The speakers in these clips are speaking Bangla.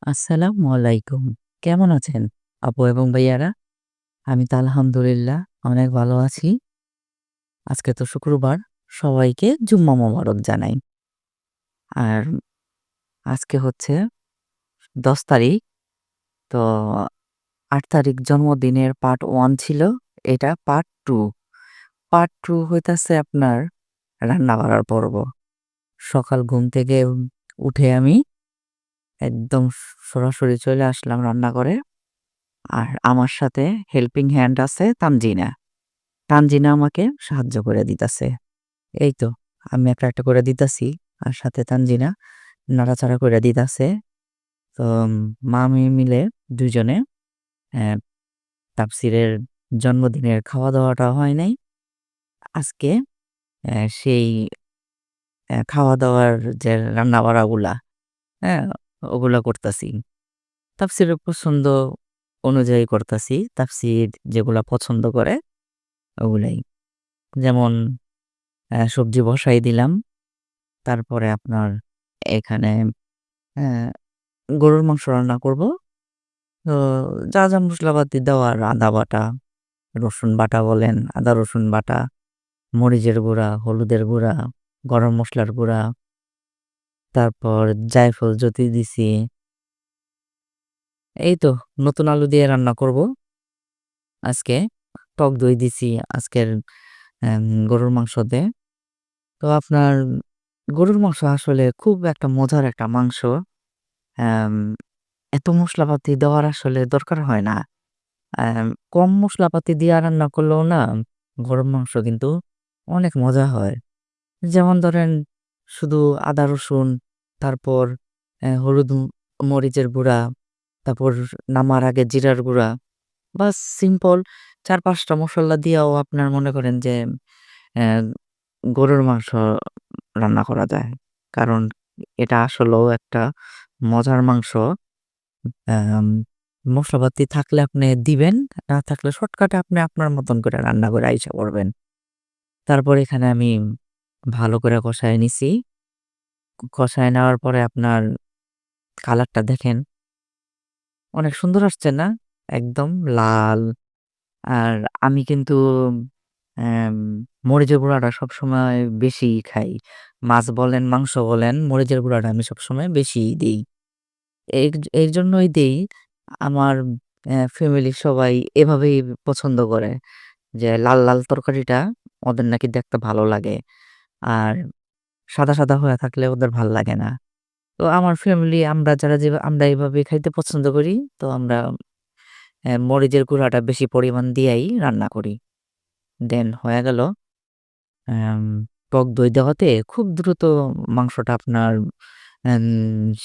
আসসালামু আলাইকুম। কেমন আছেন আপু এবং ভাইয়ারা? আমি তো আলহামদুলিল্লাহ অনেক ভালো আছি। আজকে তো শুক্রবার। সবাইকে জুম্মা মোবারক জানাই। আর আজকে হচ্ছে ১০ তারিখ। তো ৮ তারিখ জন্মদিনের পার্ট 1 ছিল। এটা পার্ট 2। পার্ট 2 হইতাছে আপনার রান্না করার পর্ব। সকাল ঘুম থেকে উঠে আমি একদম সরাসরি চলে আসলাম রান্নাঘরে। আর আমার সাথে হেল্পিং হ্যান্ড আছে তানজিনা। তানজিনা আমাকে সাহায্য করে দিতাছে। এই তো আমি একটা করে দিতাছি। আর সাথে তানজিনা নাড়াচাড়া কইরা দিতাছে। তো মা-আমি মিলে ২ জনে অ্যা তাফসীরের জন্মদিনের খাওয়া-দাওয়াটা হয় নাই। আজকে সেই খাওয়া-দাওয়ার যে রান্না-বাড়াগুলা, হ্যাঁ? ওগুলা করতাছি। তাফসীরের পছন্দ অনুযায়ী করতাছি। তাফসীর যেগুলা পছন্দ করে ওগুলাই। যেমন সবজি বসাই দিলাম। তারপরে আপনার এখানে হ্যাঁ, গরুর মাংস রান্না করব। তো যা মসলাপাতি দেওয়ার আদা বাটা, রসুন বাটা বলেন, আদা রসুন বাটা, মরিচের গুঁড়া, হলুদের গুঁড়া, গরম মসলার গুঁড়া, তারপর জায়ফল জ্যোতি দিছি। এই তো নতুন আলু দিয়ে রান্না করব আজকে। টক দই দিছি আজকের গরুর মাংসতে। তো আপনার গরুর মাংস আসলে খুব একটা মজার একটা মাংস। অ্যাম এত মসলাপাতি দেওয়ার আসলে দরকার হয় না। কম মসলাপাতি দিয়া রান্না করলেও না গরুর মাংস কিন্তু অনেক মজা হয়। যেমন ধরেন শুধু আদা রসুন, তারপর হলুদ মরিচের গুঁড়া, তারপর নামার আগে জিরার গুঁড়া, বাস সিম্পল ৪-৫ টা মসল্লা দিয়াও আপনার মনে করেন যে অ্যা গরুর মাংস রান্না করা যায়। কারণ এটা আসলেও একটা মজার মাংস। আম মসলাপাতি থাকলে আপনি দিবেন, না থাকলে শর্টকাটে আপনি আপনার মতন করে রান্না করে আইসা করবেন। তারপর এখানে আমি ভালো করে কষায় নিছি। কষায় নেওয়ার পরে আপনার কালারটা দেখেন, অনেক সুন্দর আসছে না? একদম লাল। আর আমি কিন্তু অ্যাম মরিচের গুঁড়াটা সবসময় বেশিই খাই। মাছ বলেন, মাংস বলেন, মরিচের গুঁড়াটা আমি সবসময় বেশিই দেই। এর জন্যই দেই, আমার ফ্যামিলির সবাই এভাবেই পছন্দ করে। যে লাল তরকারিটা ওদের নাকি দেখতে ভালো লাগে। আর সাদা হয়ে থাকলে ওদের ভাল লাগে না। তো আমার ফ্যামিলি আমরা যারা আমরা এভাবেই খাইতে পছন্দ করি। তো আমরা মরিচের গুঁড়াটা বেশি পরিমাণ দিয়েই রান্না করি। দেন হয়ে গেল অ্যাম টক দই দেওয়াতে খুব দ্রুত মাংসটা আপনার এম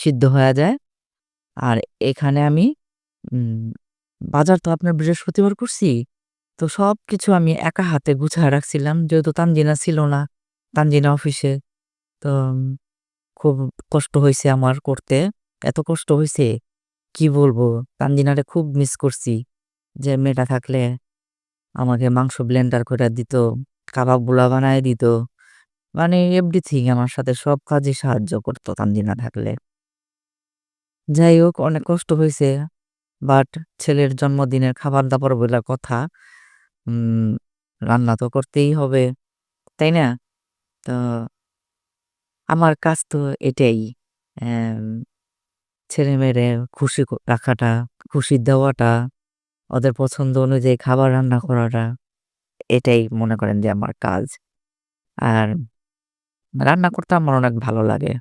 সিদ্ধ হয়ে যায়। আর এখানে আমি উম বাজার তো আপনার বৃহস্পতিবার করছি। তো সবকিছু আমি একা হাতে গুছায় রাখছিলাম। যেহেতু তানজিনা ছিল না। তানজিনা অফিসে। তো খুব কষ্ট হইছে আমার করতে। এত কষ্ট হইছে কি বলবো? তানজিনারে খুব মিস করছি। যে মেয়েটা থাকলে আমাকে মাংস ব্লেন্ডার কইরা দিত, কাবাবগুলা বানায় দিত। মানে এভরিথিং আমার সাথে সব কাজে সাহায্য করত তানজিনা থাকলে। যাই হোক অনেক কষ্ট হইছে। বাট ছেলের জন্মদিনের খাবার-দাবার বইলা কথা। উম রান্না তো করতেই হবে। তাই না? তো আমার কাজ তো এটাই। অ্যাম ছেলেমেয়েরে খুশি রাখাটা, খুশি দেওয়াটা, ওদের পছন্দ অনুযায়ী খাবার রান্না করাটা, এটাই মনে করেন যে আমার কাজ। আর রান্না করতে আমার অনেক ভালো লাগে।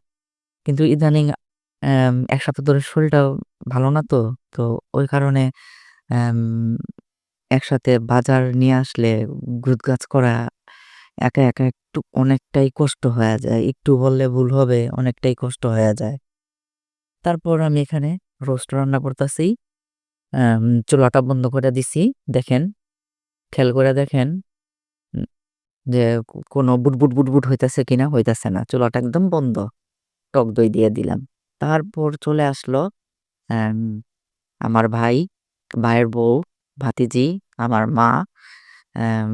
কিন্তু ইদানিং ১ সপ্তাহ ধরে শরীরটাও ভালো না তো। তো ওই কারণে অ্যাম একসাথে বাজার নিয়ে আসলে গুছগাছ করা একা একটু অনেকটাই কষ্ট হয়ে যায়। একটু বললে ভুল হবে, অনেকটাই কষ্ট হয়ে যায়। তারপর আমি এখানে রোস্ট রান্না করতাছি। চুলাটা বন্ধ করে দিছি। দেখেন, খেয়াল করে দেখেন উম যে কোনো বুটবুট হইতাছে কিনা? হইতাছে না। চুলাটা একদম বন্ধ। টক দই দিয়ে দিলাম। তারপর চলে আসলো অ্যাম আমার ভাই, ভাইয়ের বউ, ভাতিজি, আমার মা। অ্যাম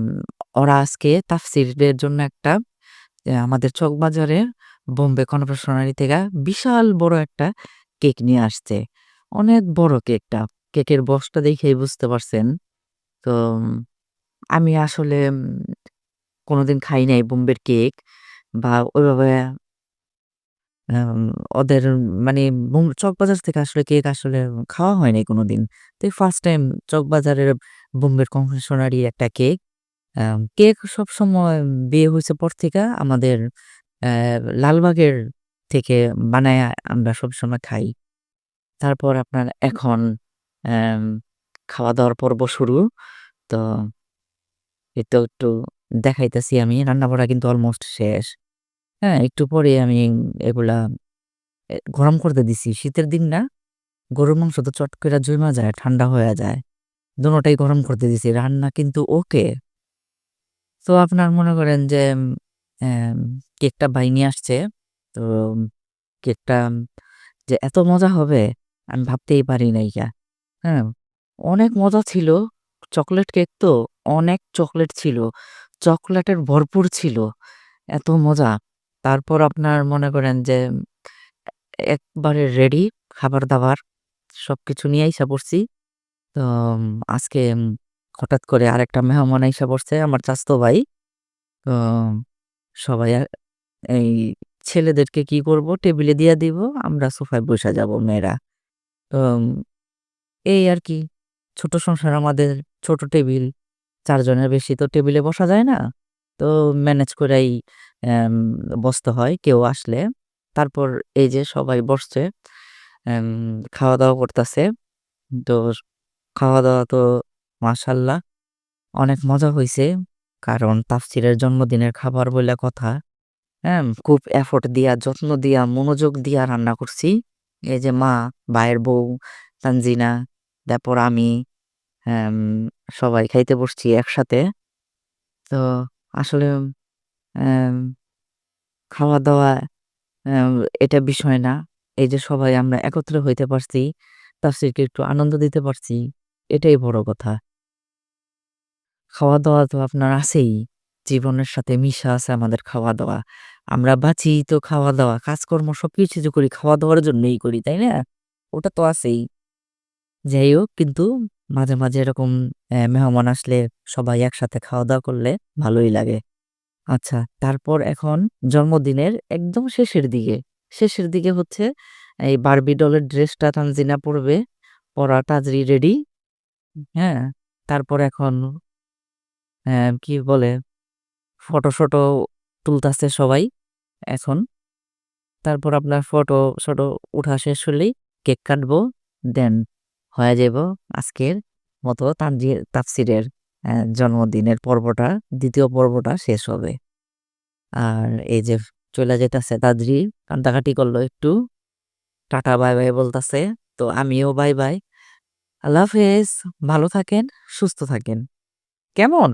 ওরা আজকে তাফসীরের জন্য একটা আমাদের চকবাজারে বোম্বে কনফেকশনারি থেকে বিশাল বড় একটা কেক নিয়ে আসছে। অনেক বড় কেকটা। কেকের বক্সটা দেখেই বুঝতে পারছেন। তো আমি আসলে কোনোদিন খাই নাই বোম্বের কেক বা ওইভাবে আম ওদের মানে চকবাজার থেকে আসলে কেক আসলে খাওয়া হয় নাই কোনোদিন। তো এই ফার্স্ট টাইম চকবাজারের বোম্বের কনফেকশনারি একটা কেক। কেক সবসময় বিয়ে হইছে পর থেকে আমাদের অ্যা লালবাগের থেকে বানায়া আমরা সবসময় খাই। তারপর আপনার এখন অ্যাম খাওয়া-দাওয়ার পর্ব শুরু। তো এই তো একটু দেখাইতেছি আমি। রান্না-বাড়া কিন্তু অলমোস্ট শেষ। হ্যাঁ? একটু পরেই আমি এগুলা গরম করতে দিছি। শীতের দিন না? গরুর মাংস তো চট কইরা জইমা যায়, ঠান্ডা হইয়া যায়। দোনোটাই গরম করতে দিছি। রান্না কিন্তু ওকে। তো আপনার মনে করেন যে অ্যাম কেকটা নিয়ে আসছে। তো কেকটা যে এত মজা হবে আমি ভাবতেই পারি নাইকা। হ্যাঁ? অনেক মজা ছিল। চকোলেট কেক তো অনেক চকোলেট ছিল। চকোলেটের ভরপুর ছিল। এত মজা। তারপর আপনার মনে করেন যে একবারে রেডি খাবার-দাবার সবকিছু নিয়ে আইসা পড়ছি। তো আজকে হঠাৎ করে আরেকটা মেহমান আইসা পড়ছে আমার চাচাতো ভাই। তো সবাই এই ছেলেদেরকে কি করব টেবিলে দিয়া দিব। আমরা সোফায় বইসা যাব মেয়েরা। তো এই আরকি। ছোট সংসার আমাদের, ছোট টেবিল। ৪ জনের বেশি তো টেবিলে বসা যায় না। তো ম্যানেজ কইরাই অ্যাম বসতে হয় কেউ আসলে। তারপর এই যে সবাই বসছে। অ্যাম খাওয়া-দাওয়া করতাছে। তো খাওয়া-দাওয়া তো মাশাআল্লাহ অনেক মজা হইছে। কারণ তাফসীরের জন্মদিনের খাবার বইলা কথা। হ্যাঁ? খুব এফোর্ট দিয়া, যত্ন দিয়া, মনোযোগ দিয়া রান্না করছি। এই যে মা, ভাইয়ের বউ, তানজিনা, তারপর আমি, হ্যাম সবাই খাইতে বসছি একসাথে। তো আসলে অ্যাম খাওয়া-দাওয়া অ্যাম এটা বিষয় না। এই যে সবাই আমরা একত্র হইতে পারছি, তাফসীরকে একটু আনন্দ দিতে পারছি, এটাই বড় কথা। খাওয়া-দাওয়া তো আপনার আছেই। জীবনের সাথে মিশা আছে আমাদের খাওয়া-দাওয়া। আমরা বাঁচি তো খাওয়া-দাওয়া, কাজকর্ম সবকিছু যে করি খাওয়া-দাওয়ার জন্যই করি, তাই না? ওটা তো আছেই। যাই হোক কিন্তু মাঝে, মাঝে এরকম মেহমান আসলে সবাই একসাথে খাওয়া-দাওয়া করলে ভালোই লাগে। আচ্ছা, তারপর এখন জন্মদিনের একদম শেষের দিকে। শেষের দিকে হচ্ছে এই বারবি ডলের ড্রেসটা তানজিনা পড়বে। পড়া তাজরি রেডি। হ্যাঁ? তারপর এখন কি বলে ফটো-শটো তুলতাছে সবাই এখন। তারপর আপনার ফটো-শটো উঠা শেষ হলেই কেক কাটবো। দেন হয়ে যাইব আজকের মতো তাফসীরের জন্মদিনের পর্বটা, ২য় পর্বটা শেষ হবে। আর এই যে চইলা যাইতাছে তাদরি, কান্দাকাটি করলো একটু। টাটা বাই, বাই বলতাছে। তো আমিও বাই, বাই। আল্লাহ হাফেজ। ভালো থাকেন, সুস্থ থাকেন। কেমন?